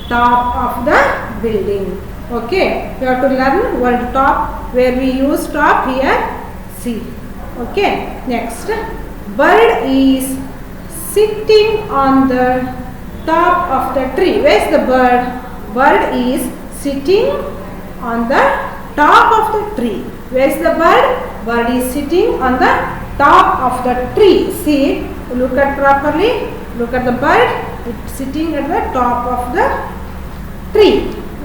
top of the building. Okay, you have to learn word top. Where we use top here, see. Okay, next, bird is sitting on the top of the tree. Where is the bird? Bird is sitting on the top of the tree. Where is the bird? Bird is sitting on the top of the tree. See, look at properly. Look at the bird. It's sitting at the top of the tree.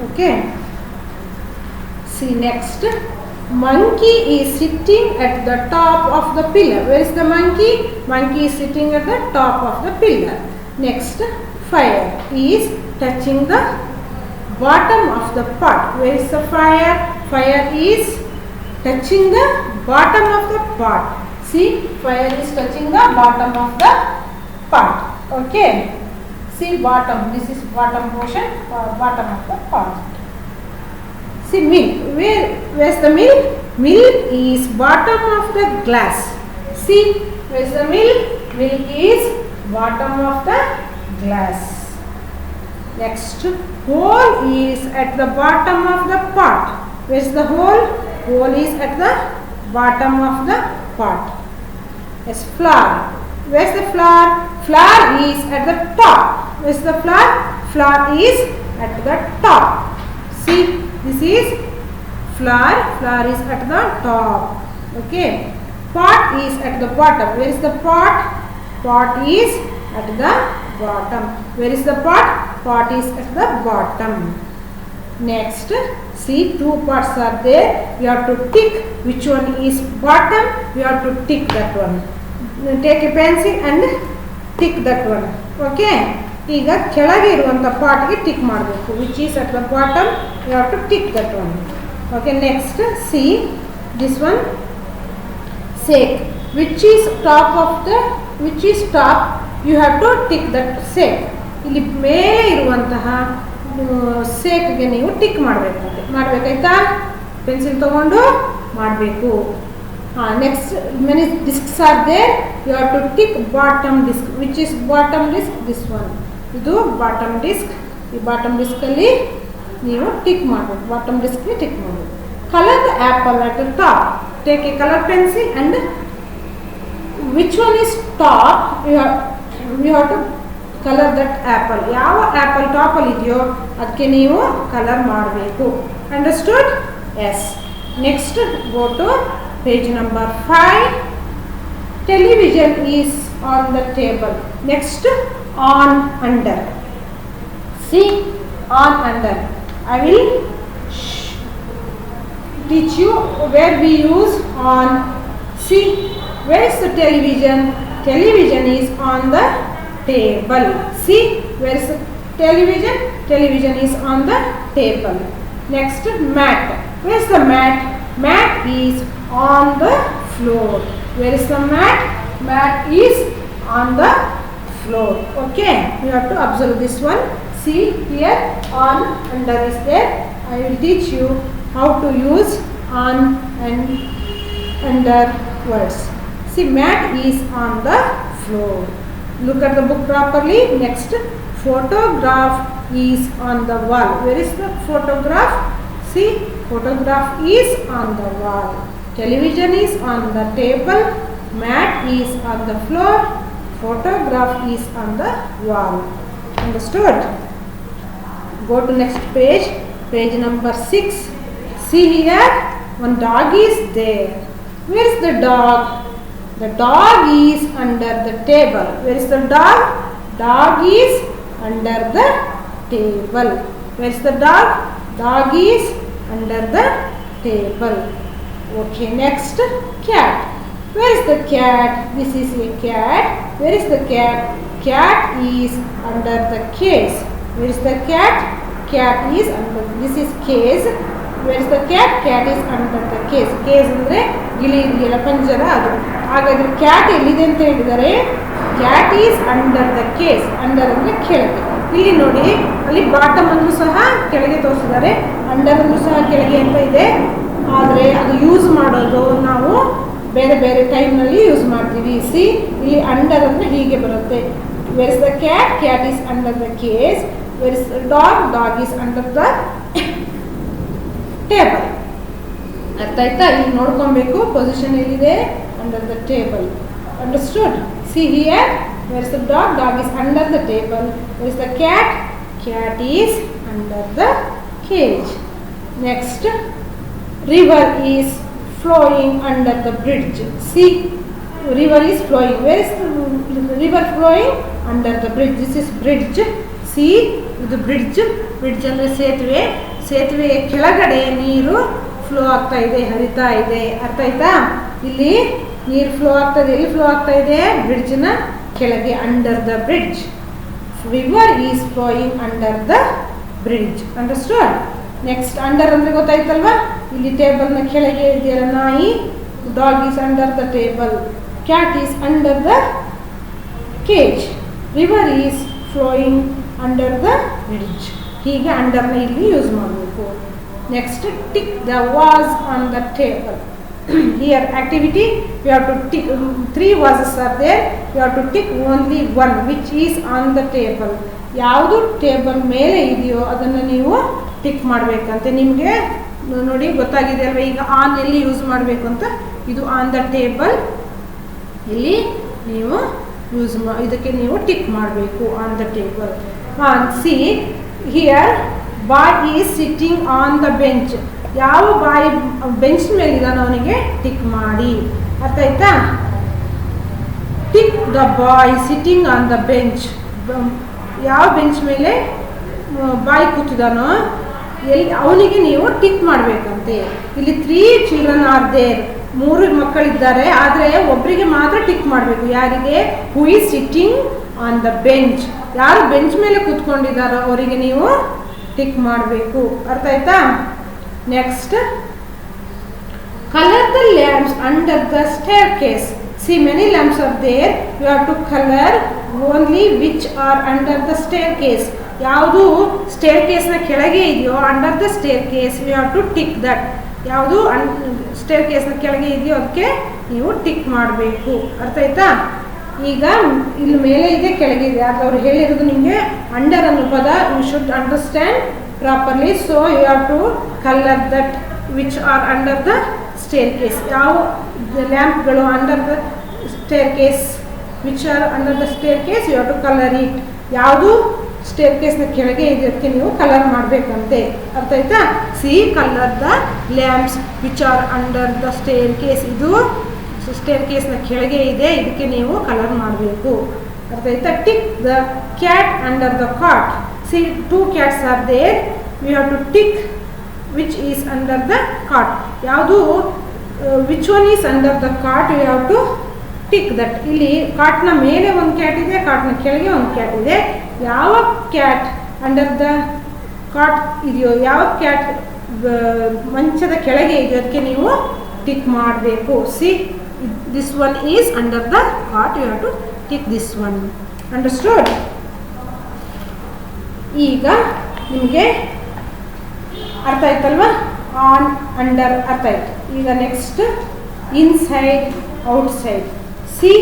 Okay. See next. Monkey is sitting at the top of the pillar. Where is the monkey? Monkey is sitting at the top of the pillar. Next, fire is touching the bottom of the pot. Where is the fire? Fire is touching the bottom of the pot. See, fire is touching the bottom of the pot. Okay. See, bottom. This is bottom portion, bottom of the pot. See, milk. Where's the milk? Milk is bottom of the glass. See, where's the milk? Milk is bottom of the glass. Next, hole is at the bottom of the pot. Where's the hole? Hole is at the bottom of the pot. Yes, flower. Where's the flower? Flower is at the top. Where's the flower? Flower is at the top. See, this is flower. Flower is at the top. Okay. Pot is at the bottom. Where is the pot? Pot is at the bottom. Where is the pot? Pot is at the bottom. Next, see, two pots are there. You have to tick which one is bottom. You have to tick that one. Take a pencil and tick that one. Okay. ಈಗ ಕೆಳಗೆ ಇರುವಂತ ಪಾಟ್ಗೆ tick ಮಾಡಬೇಕು. Which is at the bottom, you have to tick that one. Okay, next see this one, sake. Which is top of the, which is top, you have to tick that sake. ಇಲ್ಲಿ ಮೇಲೆ ಇರುವಂತಹ ಸೇಕ್ಗೆ ನೀವು tick ಮಾಡಬೇಕಾಯ್ತಾ? Pencil ತಗೊಂಡು ಮಾಡಬೇಕು. Next, many discs are there. You have to tick bottom disc. Which is bottom disc? This one. ಇದು bottom disc. ಈ bottom disc ಅಲ್ಲಿ ನೀವು ಟಿಕ್ ಮಾಡಬೇಕು. Bottom disc ಗೆ ಟಿಕ್ ಮಾಡಬೇಕು. Color the apple at the top. Take a color pencil and which one is top? You have to color that apple. ಯಾವ apple top ಅಲ್ಲಿ ಇದೆಯೋ ಅದಕ್ಕೆ ನೀವು ಕಲರ್ ಮಾಡಬೇಕು. Understood? Yes. Next, go to page number 5. Television is on the table. Next, on, under. See, on, under. I will teach you where we use on. See, where is the television? Television is on the table. See, where is the television? Television is on the table. Next, mat. Where is the mat? Mat is on the floor. Where is the mat? Mat is on the floor. Okay, you have to observe this one. See here, on, under is there. I will teach you how to use on and under words. See, mat is on the floor. Look at the book properly. Next, photograph is on the wall. Where is the photograph? See, photograph is on the wall. Television is on the table. Mat is on the floor. Photograph is on the wall. Understood? Go to next page. Page number 6. See here, one dog is there. Where is the dog? The dog is under the table. Where is the dog? Dog is under the table. Where is the dog? Dog is under the table. Okay, next, cat. Where is the cat? This is a cat. Where is the cat? Cat is under the case. Where is the cat? Cat is under, this is case. Where is the cat? Cat is under the case. Case ಅಂದ್ರೆ ಗಿಳಿ ಇದೆಯಲ್ಲ, ಪಂಜರ ಅದು. ಹಾಗಾದ್ರೆ cat ಎಲ್ಲಿದೆ ಅಂತ ಹೇಳಿದರೆ, cat is under the case. Under ಅಂದರೆ ಕೆಳಗೆ. ಇಲ್ಲಿ ನೋಡಿ, ಅಲ್ಲಿ ಬಾಟಮ್ ಅನ್ನು ಸಹ ಕೆಳಗೆ ತೋರಿಸಿದ್ದಾರೆ, ಅಂಡರ್ ಅನ್ನು ಸಹ ಕೆಳಗೆ ಅಂತ ಇದೆ. ಆದರೆ ಅದು ಯೂಸ್ ಮಾಡೋದು ನಾವು ಬೇರೆ ಬೇರೆ ಟೈಮ್ನಲ್ಲಿ ಯೂಸ್ ಮಾಡ್ತೀವಿ. ಸಿ, ಇಲ್ಲಿ ಅಂಡರ್ ಅಂದರೆ ಹೀಗೆ ಬರುತ್ತೆ. Where is the cat? Cat is under the case. Where is the dog? Dog is under the table. ಅರ್ಥ ಆಯ್ತಾ? ಇಲ್ಲಿ ನೋಡ್ಕೊಬೇಕು ಪೊಸಿಷನ್ ಎಲ್ಲಿದೆ, under the table. Understood? See here, where is the dog? Dog is under the table. Where is the cat? Cat is under the cage. Next, river is flowing under the bridge. See, river is flowing. Where is the river flowing? Under the bridge. This is bridge. See, the bridge. Bridge ಅಂದರೆ ಸೇತುವೆ. ಸೇತುವೆಯ ಕೆಳಗಡೆ ನೀರು flow ಆಗ್ತಾ ಇದೆ, ಹರಿತಾ ಇದೆ. ಅರ್ಥ ಆಯ್ತಾ? ಇಲ್ಲಿ ನೀರು ಫ್ಲೋ ಆಗ್ತಾ ಇದೆ. ಎಲ್ಲಿ ಫ್ಲೋ ಆಗ್ತಾ ಇದೆ? ಬ್ರಿಡ್ಜ್ನ ಕೆಳಗೆ, under the bridge. River is flowing under the bridge. Understood? Next, under ಅಂದರೆ ಗೊತ್ತಾಯ್ತಲ್ವಾ? ಇಲ್ಲಿ ಟೇಬಲ್ನ ಕೆಳಗೆ ಇದೆಯಲ್ಲ ನಾಯಿ. Dog is under the table. Cat is under the cage. River is flowing under the bridge. ಹೀಗೆ ಅಂಡರ್ನ ಇಲ್ಲಿ ಯೂಸ್ ಮಾಡಬೇಕು. Next, tick the was on the table. Here activity, you have to tick. 3 vases are there. You have to tick only one which is on the table. ಯಾವುದು table ಮೇಲೆ ಇದೆಯೋ ಅದನ್ನು ನೀವು tick ಮಾಡಬೇಕಂತೆ. ನಿಮಗೆ ನೋಡಿ ಗೊತ್ತಾಗಿದೆ ಅಲ್ವಾ ಈಗ ಆನ್ ಎಲ್ಲಿ ಯೂಸ್ ಮಾಡಬೇಕು ಅಂತ. ಇದು ಆನ್ ದ ಟೇಬಲ್, ಇಲ್ಲಿ ನೀವು ಯೂಸ್ ಇದಕ್ಕೆ ನೀವು ಟಿಕ್ ಮಾಡಬೇಕು, on the table. See here, bye is sitting on the bench. ಯಾವ ಬಾಯಿ ಬೆಂಚ್ ಮೇಲೆ ಇದ್ದಾನೆ ಅವನಿಗೆ ಟಿಕ್ ಮಾಡಿ. ಅರ್ಥ ಆಯ್ತಾ? Tick the boy sitting on the bench. ಯಾವ ಬೆಂಚ್ ಮೇಲೆ ಬಾಯ್ ಕೂತಿದ್ದಾನೋ ಎಲ್ಲಿ ಅವನಿಗೆ ನೀವು ಟಿಕ್ ಮಾಡಬೇಕಂತೆ. ಇಲ್ಲಿ 3 ಚಿಲ್ಡ್ರನ್ ಆರ್ ದೇರ್. 3 ಮಕ್ಕಳಿದ್ದಾರೆ, ಆದರೆ ಒಬ್ಬರಿಗೆ ಮಾತ್ರ ಟಿಕ್ ಮಾಡಬೇಕು. ಯಾರಿಗೆ? Who is sitting on the bench. ಯಾರು ಬೆಂಚ್ ಮೇಲೆ ಕೂತ್ಕೊಂಡಿದ್ದಾರೋ ಅವರಿಗೆ ನೀವು ಟಿಕ್ ಮಾಡಬೇಕು. ಅರ್ಥ ಆಯ್ತಾ? Next, colour the lamps under the stair case. See, many lamps are there. You have to color only which are under the staircase. ಯಾವುದು ಸ್ಟೇರ್ ಕೇಸ್ನ ಕೆಳಗೆ ಇದೆಯೋ, under the staircase, you have to tick that. ಯಾವುದು ಸ್ಟೇರ್ ಕೇಸ್ನ ಕೆಳಗೆ ಇದೆಯೋ ಅದಕ್ಕೆ ನೀವು ಟಿಕ್ ಮಾಡಬೇಕು. ಅರ್ಥ ಆಯ್ತಾ? ಈಗ ಇಲ್ಲಿ ಮೇಲೆ ಇದೆ, ಕೆಳಗೆ ಇದೆ. ಆಗ ಅವ್ರು ಹೇಳಿರೋದು ನಿಮಗೆ ಅಂಡರ್ ಅನ್ನೋ ಪದ you should understand properly. So you have to colour that which are under the staircase. ಯಾವ ಲ್ಯಾಂಪ್ಗಳು under the staircase, which are under the staircase, you have to colour it. ಯಾವುದು ಸ್ಟೇರ್ ಕೇಸ್ನ ಕೆಳಗೆ ಇದಕ್ಕೆ ನೀವು colour ಮಾಡಬೇಕಂತೆ. ಅರ್ಥ ಆಯ್ತಾ? See, colour the lamps which are under the staircase. ಇದು ಸ್ಟೇರ್ ಕೇಸ್ನ ಕೆಳಗೆ ಇದೆ, ಇದಕ್ಕೆ ನೀವು ಕಲರ್ ಮಾಡಬೇಕು. ಅರ್ಥ ಆಯ್ತಾ? Tick the cat under the cot. See, 2 cats are there. You have to tick which is under the cot. ಯಾವುದು which one is under the cot, you have to tick that. ಇಲ್ಲಿ ಕಾಟ್ನ ಮೇಲೆ ಒಂದು cat ಇದೆ, ಕಾಟ್ನ ಕೆಳಗೆ ಒಂದು cat ಇದೆ. ಯಾವ ಕ್ಯಾಟ್ ಅಂಡರ್ ದ ಕಾಟ್ ಇದೆಯೋ, ಯಾವ ಕ್ಯಾಟ್ ಮಂಚದ ಕೆಳಗೆ ಇದೆಯೋ ಅದಕ್ಕೆ ನೀವು ಟಿಕ್ ಮಾಡಬೇಕು. See, this one is under the cot, you have to tick this one. Understood? ಈಗ ನಿಮಗೆ ಅರ್ಥ ಆಯ್ತಲ್ವಾ? ಆನ್, ಅಂಡರ್ ಅರ್ಥ ಆಯ್ತು. ಈಗ next, inside, outside. See,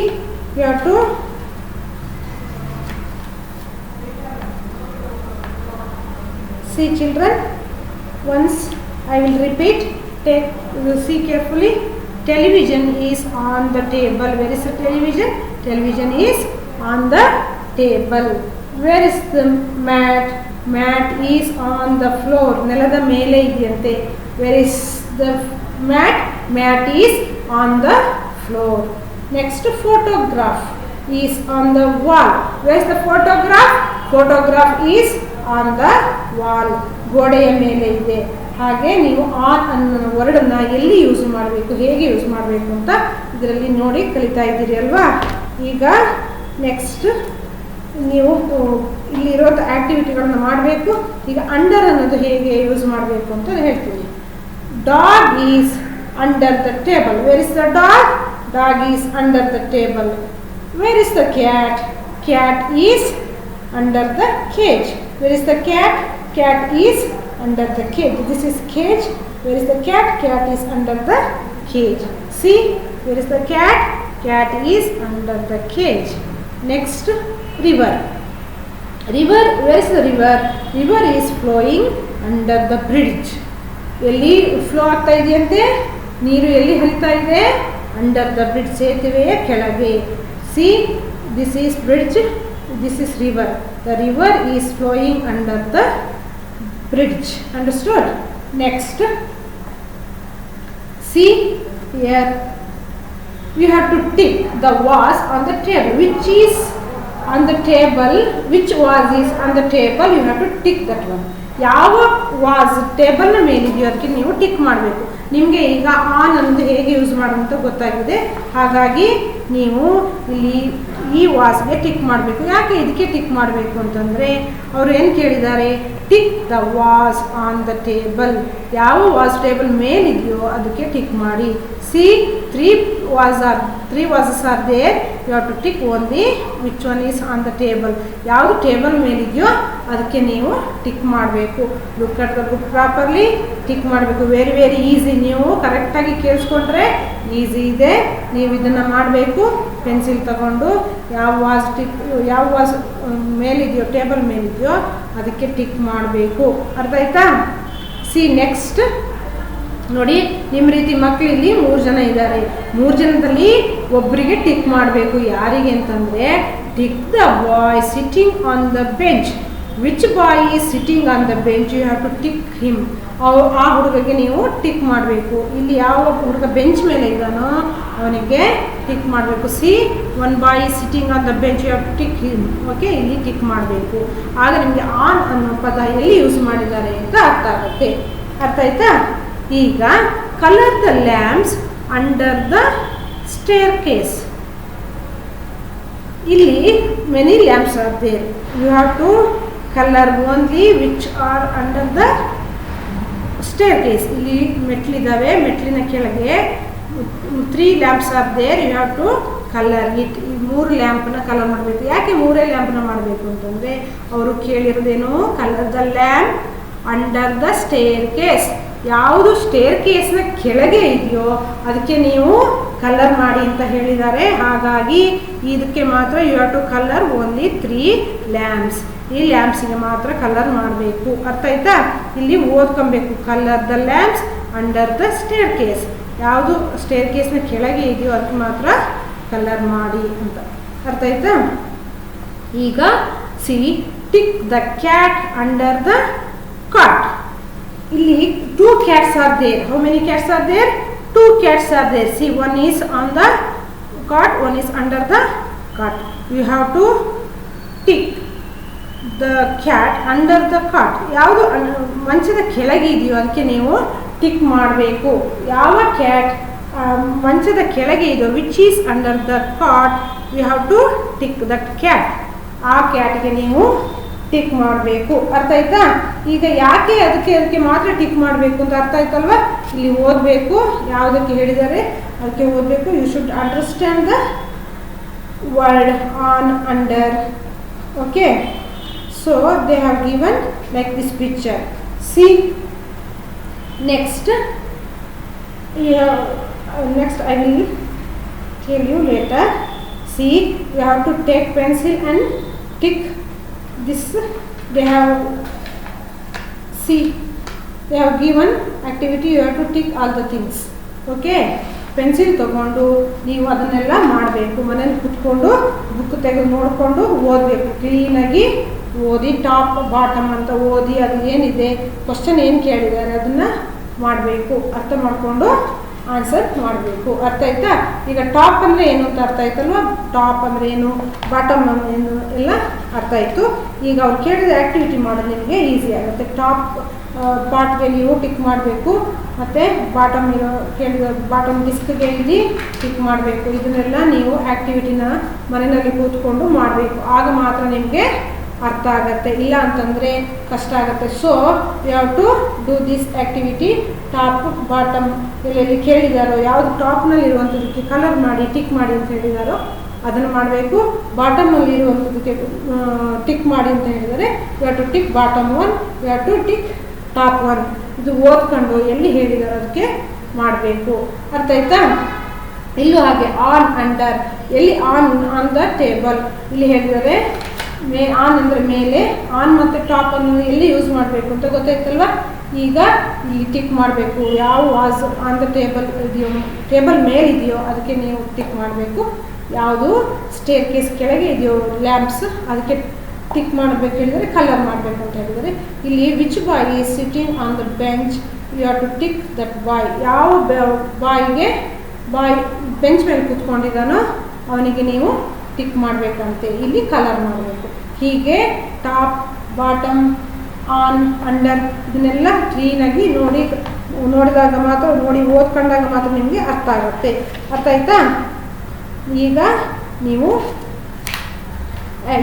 you have to see children, once I will repeat, take, see carefully. Television is on the table. Where is the television? Television is on the table. Where is the mat? Mat is on the floor. ನೆಲದ ಮೇಲೆ ಇದೆಯಂತೆ. Where is the mat? Mat is on the floor. Next, photograph is on the wall. Where is the photograph? Photograph is on the wall. ಗೋಡೆಯ ಮೇಲೆ ಇದೆ. ಹಾಗೆ ನೀವು on ಅನ್ನೋ ವರ್ಡನ್ನು ಎಲ್ಲಿ ಯೂಸ್ ಮಾಡಬೇಕು, ಹೇಗೆ ಯೂಸ್ ಮಾಡಬೇಕು ಅಂತ ಇದರಲ್ಲಿ ನೋಡಿ ಕಲಿತಾ ಇದ್ದೀರಿ ಅಲ್ವಾ. ಈಗ ನೆಕ್ಸ್ಟ್ ನೀವು ಇಲ್ಲಿರೋ ಆ್ಯಕ್ಟಿವಿಟಿಗಳನ್ನು ಮಾಡಬೇಕು. ಈಗ ಅಂಡರ್ ಅನ್ನೋದು ಹೇಗೆ ಯೂಸ್ ಮಾಡಬೇಕು ಅಂತ ಹೇಳ್ತೀನಿ. Dog is under the table. Where is the dog? Dog is under the table. Where is the cat? Cat is under the cage. Where is the cat? Cat is under the cage. This is cage. Where is the cat? Cat is under the cage. See, where is the cat? Cat is under the cage. Next, river. river, where is the river? River is flowing under the bridge. ಎಲ್ಲಿ flow ಆಗ್ತಾ ಇದೆಯಂತೆ, ನೀರು ಎಲ್ಲಿ ಹರಿತಾ ಇದೆ? Under the bridge, ಸೇತುವೆಯ ಕೆಳಗೆ. C, this is bridge, this is river. The river is flowing under the bridge. Understood? Next, see here, you have to tick the vase on the table. Which is on the table? Which vase is on the table? You have to tick that one. ಯಾವ was ಟೇಬಲ್ನ ಮೇಲಿದೆಯೋ ಅದಕ್ಕೆ ನೀವು tick ಮಾಡಬೇಕು. ನಿಮಗೆ ಈಗ on ಅನ್ನೋದು ಹೇಗೆ use ಮಾಡೋದಂತ ಗೊತ್ತಾಗಿದೆ. ಹಾಗಾಗಿ ನೀವು ಇಲ್ಲಿ ಈ ವಾಸ್ಗೆ ಟಿಕ್ ಮಾಡಬೇಕು. ಯಾಕೆ ಇದಕ್ಕೆ ಟಿಕ್ ಮಾಡಬೇಕು ಅಂತಂದರೆ ಅವರು ಏನು ಕೇಳಿದ್ದಾರೆ? Tick the was on the table. ಯಾವ ವಾಸ್ ಟೇಬಲ್ ಮೇಲಿದೆಯೋ ಅದಕ್ಕೆ ಟಿಕ್ ಮಾಡಿ. C, three vases are there. You have to tick only which one is on the table. ಯಾವುದು ಟೇಬಲ್ ಮೇಲಿದೆಯೋ ಅದಕ್ಕೆ ನೀವು ಟಿಕ್ ಮಾಡಬೇಕು. Look at the book properly, tick ಮಾಡಬೇಕು. Very very easy. ನೀವು ಕರೆಕ್ಟಾಗಿ ಕೇಳಿಸ್ಕೊಂಡ್ರೆ ಈಸಿ ಇದೆ. ನೀವು ಇದನ್ನು ಮಾಡಬೇಕು. ಪೆನ್ಸಿಲ್ ತಗೊಂಡು ಯಾವ ವಾಸ್ ಮೇಲಿದೆಯೋ, ಟೇಬಲ್ ಮೇಲಿದೆಯೋ ಅದಕ್ಕೆ ಟಿಕ್ ಮಾಡಬೇಕು. ಅರ್ಥ ಆಯ್ತಾ? ಸಿ, ನೆಕ್ಸ್ಟ್ ನೋಡಿ, ನಿಮ್ಮ ರೀತಿ ಮಕ್ಕಳು ಇಲ್ಲಿ 3 ಜನ ಇದ್ದಾರೆ. 3 ಜನದಲ್ಲಿ ಒಬ್ಬರಿಗೆ ಟಿಕ್ ಮಾಡಬೇಕು. ಯಾರಿಗೆ ಅಂತಂದರೆ, tick the boy sitting on the bench. Which boy is sitting on the bench? You have to tick him. ಆ ಹುಡುಗಗೆ ನೀವು ಟಿಕ್ ಮಾಡಬೇಕು. ಇಲ್ಲಿ ಯಾವ ಹುಡುಗ ಬೆಂಚ್ ಮೇಲೆ ಇದ್ದಾನೋ ಅವನಿಗೆ ಟಿಕ್ ಮಾಡಬೇಕು. See, one boy is sitting on the bench, you have to tick him. Okay, ಇಲ್ಲಿ ಟಿಕ್ ಮಾಡಬೇಕು. ಆಗ ನಿಮಗೆ ಆನ್ ಅನ್ನೋ ಪದ ಎಲ್ಲಿ ಯೂಸ್ ಮಾಡಿದ್ದಾರೆ ಅಂತ ಅರ್ಥ ಆಗುತ್ತೆ. ಅರ್ಥ ಆಯ್ತಾ? ಈಗ colour the lamps under the staircase. ಇಲ್ಲಿ many lamps are there. You have to colour only which are under the staircase. ಇಲ್ಲಿ ಮೆಟ್ಲಿದ್ದಾವೆ, ಮೆಟ್ಲಿನ ಕೆಳಗೆ 3 lamps are there. You have to colour it. ಈ 3 ಲ್ಯಾಂಪ್ನ ಕಲರ್ ಮಾಡಬೇಕು. ಯಾಕೆ 3 ಲ್ಯಾಂಪ್ನ ಮಾಡಬೇಕು ಅಂತಂದರೆ ಅವರು ಕೇಳಿರೋದೇನು? Colour the lamp under the staircase. ಯಾವುದು ಸ್ಟೇರ್ ಕೇಸ್ನ ಕೆಳಗೆ ಇದೆಯೋ ಅದಕ್ಕೆ ನೀವು ಕಲರ್ ಮಾಡಿ ಅಂತ ಹೇಳಿದ್ದಾರೆ. ಹಾಗಾಗಿ ಇದಕ್ಕೆ ಮಾತ್ರ you have to colour only 3 lamps. ಈ ಲ್ಯಾಂಪ್ಸಿಗೆ ಮಾತ್ರ ಕಲರ್ ಮಾಡಬೇಕು. ಅರ್ಥ ಆಯ್ತಾ? ಇಲ್ಲಿ ಓದ್ಕೊಬೇಕು. Colour the lamps under the staircase. ಯಾವುದು ಸ್ಟೇರ್ ಕೇಸ್ನ ಕೆಳಗೆ ಇದೆಯೋ ಅದಕ್ಕೆ ಮಾತ್ರ ಕಲರ್ ಮಾಡಿ ಅಂತ. ಅರ್ಥ ಆಯ್ತಾ? ಈಗ see, tick the cat under the cot. ಇಲ್ಲಿ 2 cats are there. How many cats are there? 2 cats are there. See, one is on the cot, one is under the cot. You have to tick the cat under the cot. ಯಾವುದು ಮಂಚದ ಕೆಳಗೆ ಇದೆಯೋ ಅದಕ್ಕೆ ನೀವು tick ಮಾಡಬೇಕು. ಯಾವ cat ಮಂಚದ ಕೆಳಗೆ ಇದೆಯೋ, which is under the cot, you have to tick that cat. ಆ ಕ್ಯಾಟ್ಗೆ ನೀವು ಟಿಕ್ ಮಾಡಬೇಕು. ಅರ್ಥ ಆಯ್ತಾ? ಈಗ ಯಾಕೆ ಅದಕ್ಕೆ ಮಾತ್ರ ಟಿಕ್ ಮಾಡಬೇಕು ಅಂತ ಅರ್ಥ ಆಯ್ತಲ್ವಾ? ಇಲ್ಲಿ ಓದಬೇಕು. ಯಾವುದಕ್ಕೆ ಹೇಳಿದ್ದಾರೆ ಅದಕ್ಕೆ ಓದಬೇಕು. You should understand the word on, under. Okay, so they have given like this picture. See, next I will tell you later. See, you have to take pencil and tick this. They have given activity. You have to tick all the things. Okay, pencil ತಗೊಂಡು ನೀವು ಅದನ್ನೆಲ್ಲ ಮಾಡಬೇಕು. ಮನೇಲಿ ಕುತ್ಕೊಂಡು book ತೆಗೆದು ನೋಡಿಕೊಂಡು ಓದಬೇಕು. ಕ್ಲೀನಾಗಿ ಓದಿ, ಟಾಪ್ ಬಾಟಮ್ ಅಂತ ಓದಿ ಅದು ಏನಿದೆ ಕ್ವಶನ್ ಏನು ಕೇಳಿದ್ದಾರೆ ಅದನ್ನು ಮಾಡಬೇಕು. ಅರ್ಥ ಮಾಡಿಕೊಂಡು ಆನ್ಸರ್ ಮಾಡಬೇಕು. ಅರ್ಥ ಆಯ್ತಾ? ಈಗ ಟಾಪ್ ಅಂದರೆ ಏನು ಅಂತ ಅರ್ಥ ಆಯ್ತಲ್ವ? ಟಾಪ್ ಅಂದರೆ ಏನು, ಬಾಟಮ್ ಅಂದರೆ ಏನು ಎಲ್ಲ ಅರ್ಥ ಆಯಿತು. ಈಗ ಅವ್ರು ಕೇಳಿದ ಆ್ಯಕ್ಟಿವಿಟಿ ಮಾಡೋದು ನಿಮಗೆ ಈಸಿ ಆಗುತ್ತೆ. ಟಾಪ್ ಪಾರ್ಟ್ಗೆ ನೀವು ಟಿಕ್ ಮಾಡಬೇಕು, ಮತ್ತು ಬಾಟಮ್ ಕೇಳಿದ ಬಾಟಮ್ ಡಿಸ್ಕ್ಗೆ ಇಲ್ಲಿ ಟಿಕ್ ಮಾಡಬೇಕು. ಇದನ್ನೆಲ್ಲ ನೀವು ಆ್ಯಕ್ಟಿವಿಟಿನ ಮನೆಯಲ್ಲಿ ಕೂತ್ಕೊಂಡು ಮಾಡಬೇಕು. ಆಗ ಮಾತ್ರ ನಿಮಗೆ ಅರ್ಥ ಆಗುತ್ತೆ. ಇಲ್ಲ ಅಂತಂದರೆ ಕಷ್ಟ ಆಗುತ್ತೆ. So you have to do this activity. Top bottom ಎಲ್ಲೆಲ್ಲಿ ಕೇಳಿದಾರೋ, ಯಾವುದು ಟಾಪ್ನಲ್ಲಿ ಇರುವಂಥದ್ದಕ್ಕೆ ಕಲರ್ ಮಾಡಿ ಟಿಕ್ ಮಾಡಿ ಅಂತ ಹೇಳಿದಾರೋ ಅದನ್ನು ಮಾಡಬೇಕು. ಬಾಟಮಲ್ಲಿ ಇರುವಂಥದ್ದಕ್ಕೆ ಟಿಕ್ ಮಾಡಿ ಅಂತ ಹೇಳಿದರೆ you have to tick bottom 1, you have to tick top 1. ಇದು ಓದ್ಕೊಂಡು ಎಲ್ಲಿ ಹೇಳಿದಾರೋ ಅದಕ್ಕೆ ಮಾಡಬೇಕು. ಅರ್ಥ ಆಯ್ತಾ? ಇಲ್ಲೂ ಹಾಗೆ ಆನ್, ಅಂಡರ್. ಎಲ್ಲಿ ಆನ್ ದ ಟೇಬಲ್ ಇಲ್ಲಿ ಹೇಳಿದರೆ ಆನ್ ಅಂದರೆ ಮೇಲೆ, ಆನ್ ಮತ್ತು ಟಾಪ್ ಅನ್ನು ಎಲ್ಲಿ ಯೂಸ್ ಮಾಡಬೇಕು ಅಂತ ಗೊತ್ತಾಯ್ತಲ್ವ. ಈಗ ಇಲ್ಲಿ ಟಿಕ್ ಮಾಡಬೇಕು. ಯಾವ ವಾಸ್ ಆನ್ ದ ಟೇಬಲ್ ಇದೆಯೋ, ಟೇಬಲ್ ಮೇಲೆ ಇದೆಯೋ ಅದಕ್ಕೆ ನೀವು ಟಿಕ್ ಮಾಡಬೇಕು. ಯಾವುದು ಸ್ಟೇರ್ ಕೇಸ್ ಕೆಳಗೆ ಇದೆಯೋ ಲ್ಯಾಂಪ್ಸ್ ಅದಕ್ಕೆ ಟಿಕ್ ಮಾಡಬೇಕು ಹೇಳಿದರೆ ಕಲರ್ ಮಾಡಬೇಕು ಅಂತ ಹೇಳಿದರೆ, ಇಲ್ಲಿ which boy is sitting on the bench you have to tick that boy. ಯಾವ ಬಾಯ್ ಬೆಂಚ್ ಮೇಲೆ ಕೂತ್ಕೊಂಡಿದ್ದಾನೋ ಅವನಿಗೆ ನೀವು ಟಿಕ್ ಮಾಡಬೇಕಂತೆ, ಇಲ್ಲಿ ಕಲರ್ ಮಾಡಬೇಕು. ಹೀಗೆ ಟಾಪ್, ಬಾಟಮ್, ಆನ್, ಅಂಡರ್ ಇದನ್ನೆಲ್ಲ ಕ್ಲೀನಾಗಿ ನೋಡಿದಾಗ ಮಾತ್ರ, ಓದ್ಕೊಂಡಾಗ ಮಾತ್ರ ನಿಮಗೆ ಅರ್ಥ ಆಗುತ್ತೆ. ಅರ್ಥ ಆಯ್ತಾ? ಈಗ ನೀವು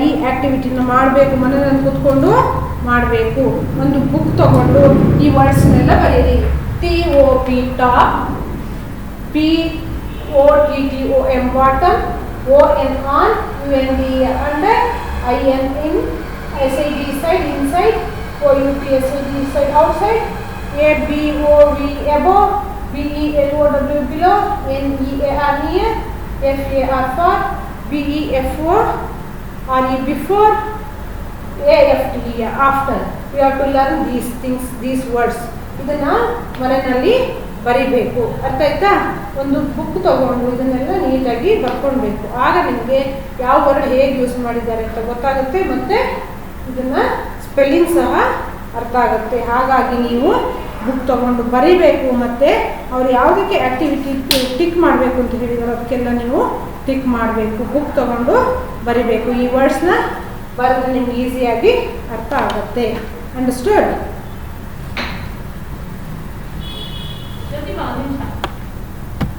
ಈ ಆ್ಯಕ್ಟಿವಿಟಿನ ಮಾಡಬೇಕು, ಮನೆಯಲ್ಲಿ ಕೂತ್ಕೊಂಡು ಮಾಡಬೇಕು. ಒಂದು ಬುಕ್ ತಗೊಂಡು ಈ ವರ್ಡ್ಸ್ನೆಲ್ಲ ಬರೀರಿ. TOP top, POTTOM bottom, ON on, UND under, IN in, SID side inside, OUT SID side outside, ABOV above, BELOW below, NEAR near, FAR far, BEFO RE before, AFT after. You have to learn these things, these words. ಇದನ್ನು ಮನೆಯಲ್ಲಿ ಬರಿಬೇಕು. ಅರ್ಥ ಆಯ್ತಾ? ಒಂದು book ತಗೊಂಡು ಇದನ್ನೆಲ್ಲ ನೀಟಾಗಿ ಬರ್ಕೊಳ್ಬೇಕು. ಆಗ ನಿಮಗೆ ಯಾವ ವರ್ಡ್ ಹೇಗೆ ಯೂಸ್ ಮಾಡಿದ್ದಾರೆ ಅಂತ ಗೊತ್ತಾಗುತ್ತೆ, ಮತ್ತು ಇದನ್ನು ಸ್ಪೆಲ್ಲಿಂಗ್ ಸಹ ಅರ್ಥ ಆಗುತ್ತೆ. ಹಾಗಾಗಿ ನೀವು ಬುಕ್ ತಗೊಂಡು ಬರಿಬೇಕು. ಮತ್ತು ಅವ್ರು ಯಾವುದಕ್ಕೆ ಆ್ಯಕ್ಟಿವಿಟಿ ಟಿಕ್ ಮಾಡಬೇಕು ಅಂತ ಹೇಳಿದಾರೆ ಅದಕ್ಕೆಲ್ಲ ನೀವು ಟಿಕ್ ಮಾಡಬೇಕು. ಬುಕ್ ತಗೊಂಡು ಬರಿಬೇಕು. ಈ ವರ್ಡ್ಸ್ನ ಬರೆದ್ರೆ ನಿಮ್ಗೆ ಈಸಿಯಾಗಿ ಅರ್ಥ ಆಗುತ್ತೆ. ಅಂಡರ್ಸ್ಟುಡ್?